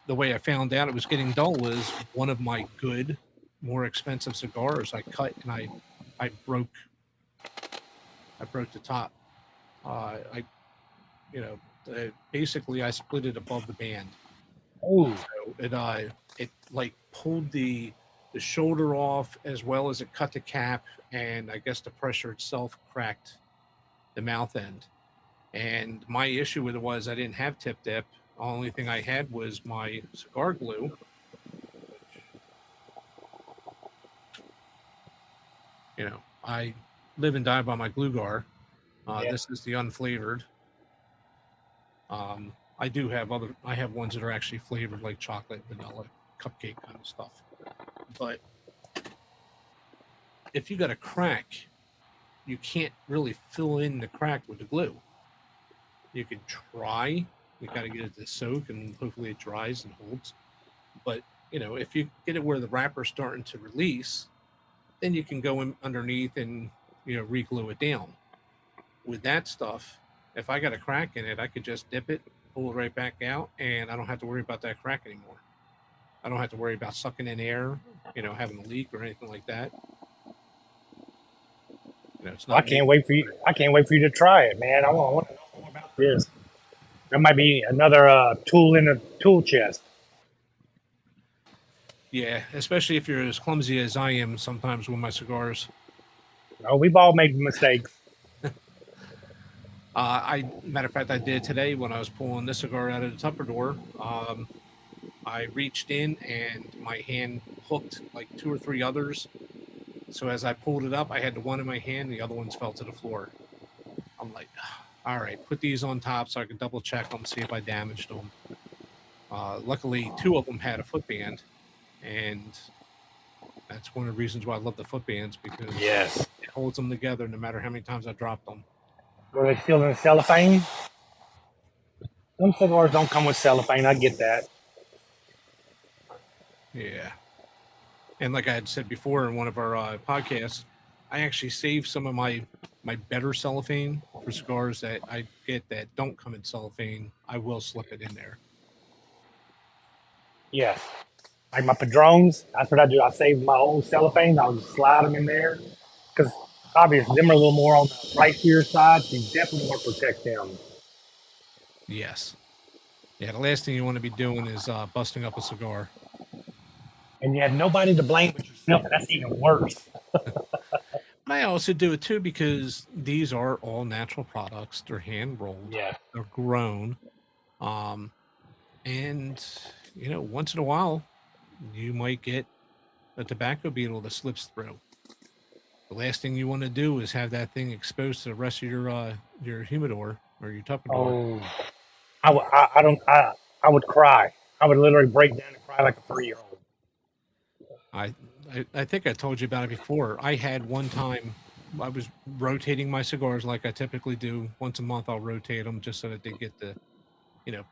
Speaker 2: the way I found out it was getting dull was one of my good, more expensive cigars I cut and I broke the top. Basically I split it above the band.
Speaker 3: Oh,
Speaker 2: So it like pulled the shoulder off as well as it cut the cap, and I guess the pressure itself cracked the mouth end. And my issue with it was I didn't have tip dip. The only thing I had was my cigar glue. I live and die by my glue gar.
Speaker 3: yeah.
Speaker 2: This is the unflavored. I have ones that are actually flavored like chocolate, vanilla, cupcake kind of stuff. But if you got a crack, you can't really fill in the crack with the glue. You can try. You got to get it to soak, and hopefully it dries and holds. But if you get it where the wrapper's starting to release, then you can go in underneath and re-glue it down. With that stuff, if I got a crack in it, I could just dip it, pull it right back out, and I don't have to worry about that crack anymore. I don't have to worry about sucking in air, having a leak or anything like that. It's
Speaker 3: I
Speaker 2: not
Speaker 3: can't
Speaker 2: made.
Speaker 3: wait for you. I can't wait for you to try it, man. I want to know more about this. That might be another tool in the tool chest.
Speaker 2: Yeah, especially if you're as clumsy as I am sometimes with my cigars.
Speaker 3: No, we've all made mistakes.
Speaker 2: Matter of fact, I did today when I was pulling this cigar out of the Tupperware. I reached in and my hand hooked like two or three others. So as I pulled it up, I had the one in my hand, the other ones fell to the floor. I'm like, all right, put these on top so I can double check them, see if I damaged them. Luckily, two of them had a footband, and that's one of the reasons why I love the footbands because
Speaker 3: Yes.
Speaker 2: it holds them together no matter how many times I drop them.
Speaker 3: Were they still in cellophane? Some cigars don't come with cellophane. I get that.
Speaker 2: Yeah. And like I had said before in one of our podcasts, I actually saved some of my better cellophane for cigars that I get that don't come in cellophane. I will slip it in there.
Speaker 3: Yes. Like my padrones, that's what I do. I save my old cellophane. I'll just slide them in there because obviously them are a little more on the pricier side. So you definitely want to protect them.
Speaker 2: Yes. Yeah. The last thing you want to be doing is busting up a cigar.
Speaker 3: And you have nobody to blame but yourself. That's even worse.
Speaker 2: But I also do it too because these are all natural products. They're hand rolled.
Speaker 3: Yeah.
Speaker 2: They're grown. Um, and once in a while, you might get a tobacco beetle that slips through. The last thing you want to do is have that thing exposed to the rest of your humidor or your tupperware.
Speaker 3: Oh, I don't, I would cry. I would literally break down and cry like a 3-year-old.
Speaker 2: I, I think I told you about it before. I had one time I was rotating my cigars like I typically do. Once a month, I'll rotate them just so that they get the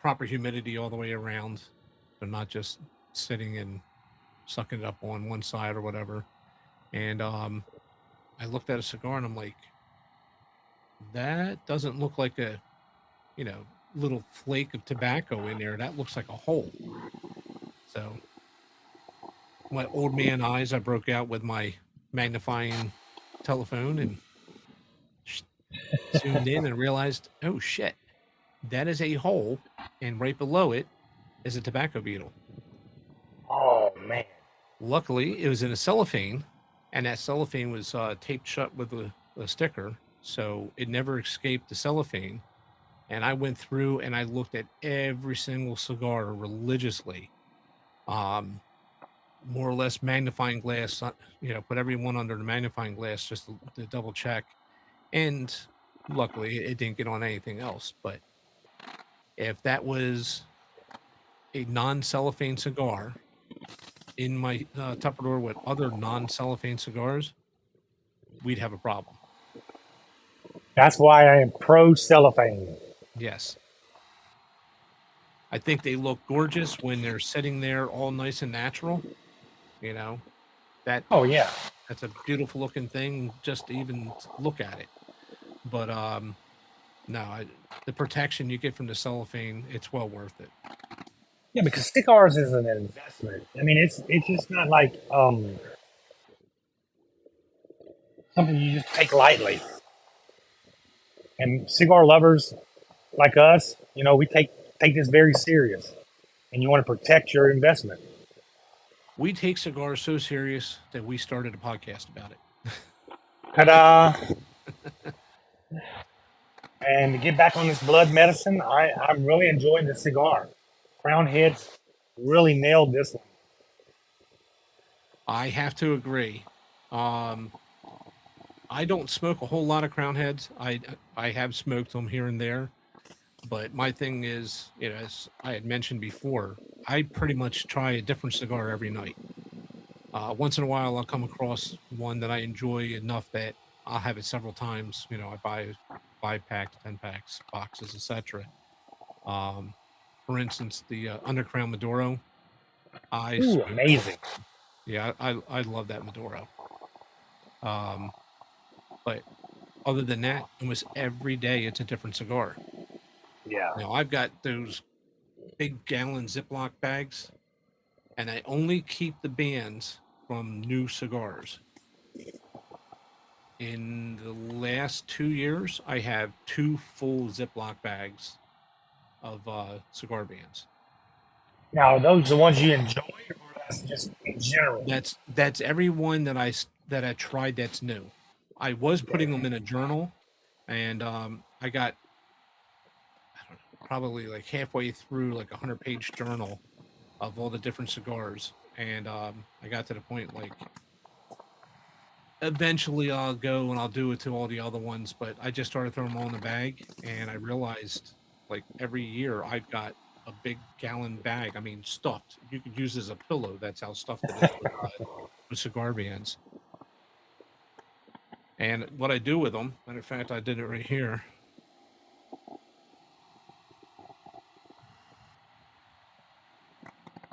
Speaker 2: proper humidity all the way around. They're not just sitting and sucking it up on one side or whatever. And I looked at a cigar and I'm like, that doesn't look like a you know little flake of tobacco in there. That looks like a hole. So my old man eyes, I broke out with my magnifying telephone and zoomed in and realized, oh shit, that is a hole, and right below it is a tobacco beetle.
Speaker 3: Oh man.
Speaker 2: Luckily, it was in a cellophane, and that cellophane was taped shut with a sticker, so it never escaped the cellophane. And I went through and I looked at every single cigar religiously, um, more or less magnifying glass, put everyone under the magnifying glass just to double check. And luckily, it didn't get on anything else. But if that was a non-cellophane cigar in my Tupperware with other non-cellophane cigars, we'd have a problem.
Speaker 3: That's why I am pro cellophane.
Speaker 2: Yes. I think they look gorgeous when they're sitting there all nice and natural. You know, that
Speaker 3: Oh yeah.
Speaker 2: that's a beautiful looking thing just to even look at it. But no, the protection you get from the cellophane, it's well worth it.
Speaker 3: Yeah, because cigars is an investment. I mean, it's just not like something you just take lightly. And cigar lovers like us, we take this very serious, and you want to protect your investment.
Speaker 2: We take cigars so serious that we started a podcast about it.
Speaker 3: Ta-da! And to get back on this blood medicine, I'm really enjoying the cigar. Crown Heads really nailed this one.
Speaker 2: I have to agree. Um, I don't smoke a whole lot of Crown Heads. I have smoked them here and there, but my thing is, as I had mentioned before, I pretty much try a different cigar every night. Once in a while, I'll come across one that I enjoy enough that I'll have it several times. I buy 5 packs, 10 packs, boxes, etc. Um, for instance, the Undercrown Maduro, I
Speaker 3: Ooh,
Speaker 2: smoked all the
Speaker 3: amazing.
Speaker 2: time. Yeah, I love that Maduro. Um, but other than that, almost every day it's a different cigar.
Speaker 3: Yeah.
Speaker 2: Now I've got those big gallon Ziploc bags. and I only keep the bands from new cigars. In the last 2 years, I have 2 full Ziploc bags of cigar bands.
Speaker 3: Now, are those the ones you enjoy, or that's just in general?
Speaker 2: That's everyone that I tried that's new. I was putting them in a journal, and I got, I don't know, probably like halfway through like 100-page journal of all the different cigars, and I got to the point like eventually I'll go and I'll do it to all the other ones, but I just started throwing them all in the bag, and I realized like every year I've got a big gallon bag. I mean, stuffed. You could use it as a pillow. That's how stuffed it is with cigar bands. And what I do with them, matter of fact, I did it right here.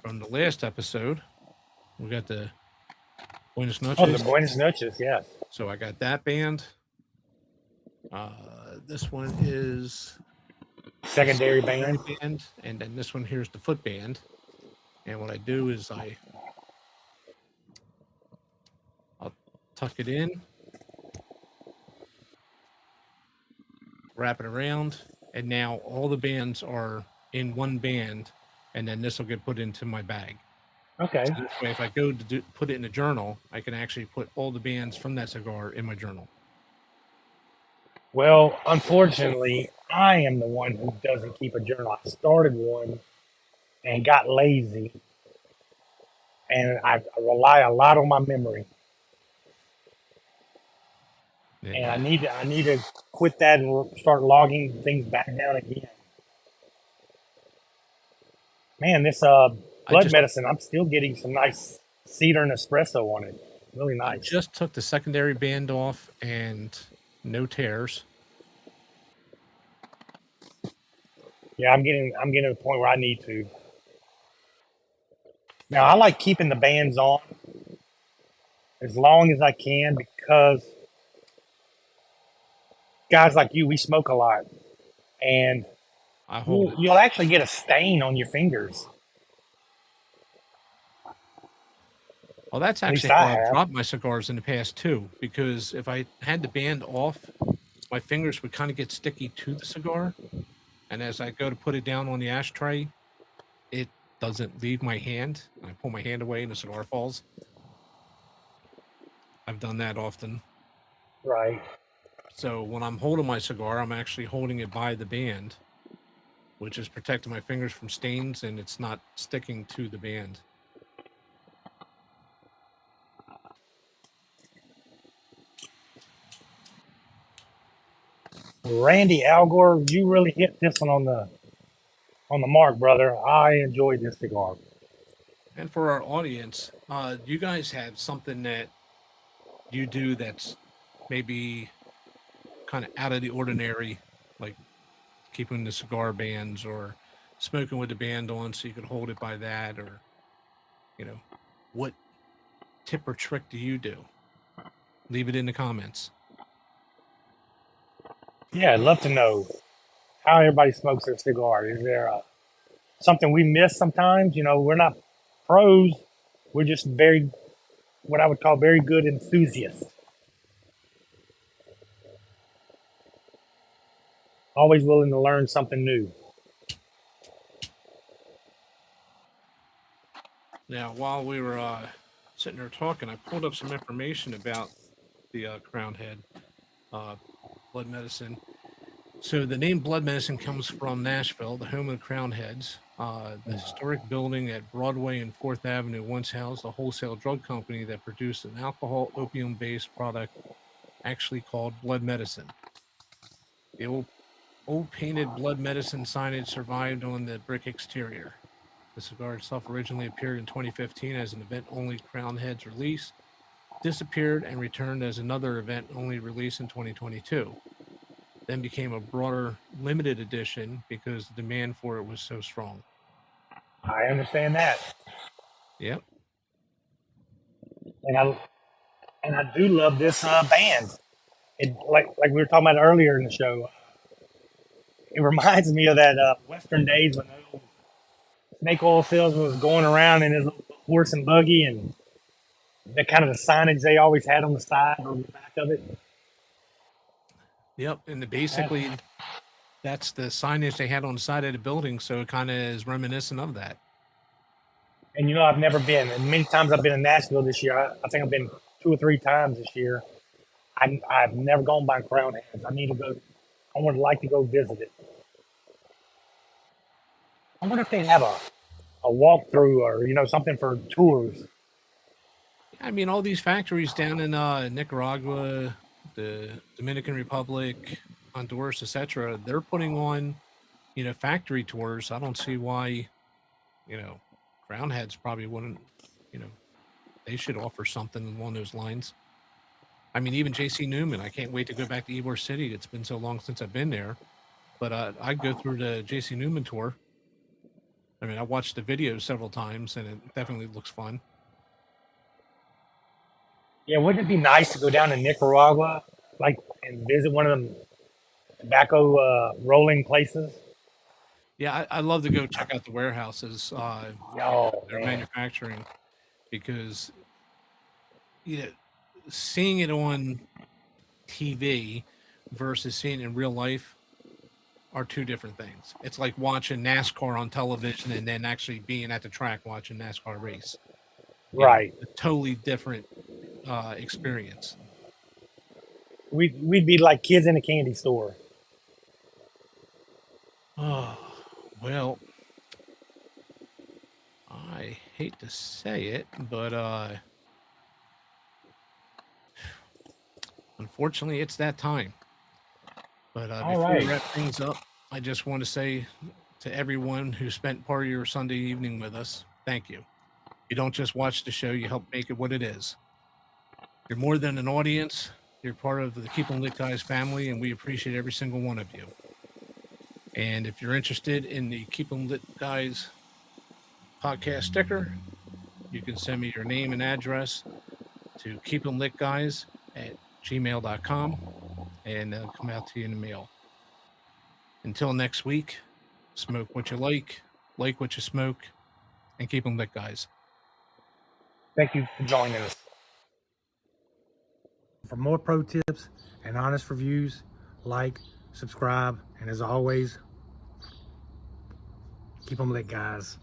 Speaker 2: From the last episode, we got the Buenos
Speaker 3: Oh,
Speaker 2: Noches.
Speaker 3: the Buenos Noches, yeah.
Speaker 2: So I got that band. This one is
Speaker 3: Secondary band.
Speaker 2: band, and then this one here's the foot band. And what I do is I'll tuck it in, wrap it around, and now all the bands are in one band, and then this will get put into my bag.
Speaker 3: Okay.
Speaker 2: So this way, if I go to put it in a journal, I can actually put all the bands from that cigar in my journal.
Speaker 3: Well, unfortunately, I am the one who doesn't keep a journal. I started one and got lazy, and I rely a lot on my memory. And I need to quit that and start logging things back down again. Man, this blood medicine, I'm still getting some nice cedar and espresso on it. Really
Speaker 2: I
Speaker 3: nice.
Speaker 2: just took the secondary band off and no tears.
Speaker 3: Yeah, I'm getting to the point where I need to. Now I like keeping the bands on as long as I can because guys like you, we smoke a lot, and you'll actually get a stain on your fingers.
Speaker 2: Well, that's actually how I've dropped my cigars in the past too, because if I had the band off, my fingers would kind of get sticky to the cigar. And as I go to put it down on the ashtray, it doesn't leave my hand. I pull my hand away and the cigar falls. I've done that often.
Speaker 3: Right.
Speaker 2: So when I'm holding my cigar, I'm actually holding it by the band, which is protecting my fingers from stains, and it's not sticking to the band.
Speaker 3: Randy Algor, you really hit this one on the mark, brother. I enjoyed this cigar.
Speaker 2: And for our audience, you guys have something that you do that's maybe kind of out of the ordinary, like keeping the cigar bands or smoking with the band on so you could hold it by that, or, you know, what tip or trick do you do? Leave it in the comments.
Speaker 3: Yeah, I'd love to know how everybody smokes their cigar. Is there something we miss sometimes? You know, we're not pros. We're just what I would call very good enthusiasts. Always willing to learn something new.
Speaker 2: Now, while we were sitting there talking, I pulled up some information about the Crown Head blood medicine. So the name Blood Medicine comes from Nashville, the home of the Crown Heads. The historic building at Broadway and 4th Avenue once housed a wholesale drug company that produced an alcohol opium-based product actually called Blood Medicine. The old painted Blood Medicine signage survived on the brick exterior. The cigar itself originally appeared in 2015 as an event-only Crown Heads release, disappeared and returned as another event-only release in 2022. Then became a broader limited edition because the demand for it was so strong.
Speaker 3: I understand that.
Speaker 2: Yep.
Speaker 3: And I do love this band. It like we were talking about earlier in the show. It reminds me of that Western days when snake oil salesman was going around in his little horse and buggy, and the kind of the signage they always had on the side or the back of it.
Speaker 2: Yep. And basically, that's the signage they had on the side of the building. So it kind of is reminiscent of that.
Speaker 3: And you know, I've never been, and many times I've been in Nashville this year. I think I've been 2 or 3 times this year. I've never gone by Crown Heads. I need to go. I would like to go visit it. I wonder if they have a walkthrough or something for tours.
Speaker 2: I mean, all these factories down in Nicaragua, the Dominican Republic, Honduras, etc., they're putting on, factory tours. I don't see why, Crown Heads probably wouldn't, you know, they should offer something along those lines. I mean, even JC Newman, I can't wait to go back to Ybor City. It's been so long since I've been there, but I'd go through the JC Newman tour. I mean, I watched the videos several times, and it definitely looks fun.
Speaker 3: Yeah, wouldn't it be nice to go down to Nicaragua, like, and visit one of them tobacco rolling places?
Speaker 2: Yeah, I love to go check out the warehouses
Speaker 3: Oh
Speaker 2: they're
Speaker 3: man,
Speaker 2: manufacturing because you know, seeing it on TV versus seeing it in real life are two different things. It's like watching NASCAR on television and then actually being at the track watching NASCAR race.
Speaker 3: right.
Speaker 2: A totally different experience.
Speaker 3: We'd be like kids in a candy store.
Speaker 2: Oh, well, I hate to say it, but unfortunately, it's that time. But
Speaker 3: All
Speaker 2: before we
Speaker 3: right.
Speaker 2: wrap things up, I just want to say to everyone who spent part of your Sunday evening with us, thank you. You don't just watch the show, you help make it what it is. You're more than an audience. You're part of the Keep 'em Lit Guys family, and we appreciate every single one of you. And if you're interested in the Keep 'em Lit Guys podcast sticker, you can send me your name and address to keepemlitguys@gmail.com, and they'll come out to you in the mail. Until next week, smoke what you like what you smoke, and keep 'em lit, guys.
Speaker 3: Thank you for joining us. For more pro tips and honest reviews, like, subscribe, and as always, keep them lit, guys.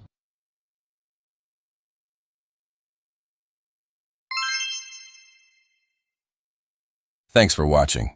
Speaker 4: Thanks for watching.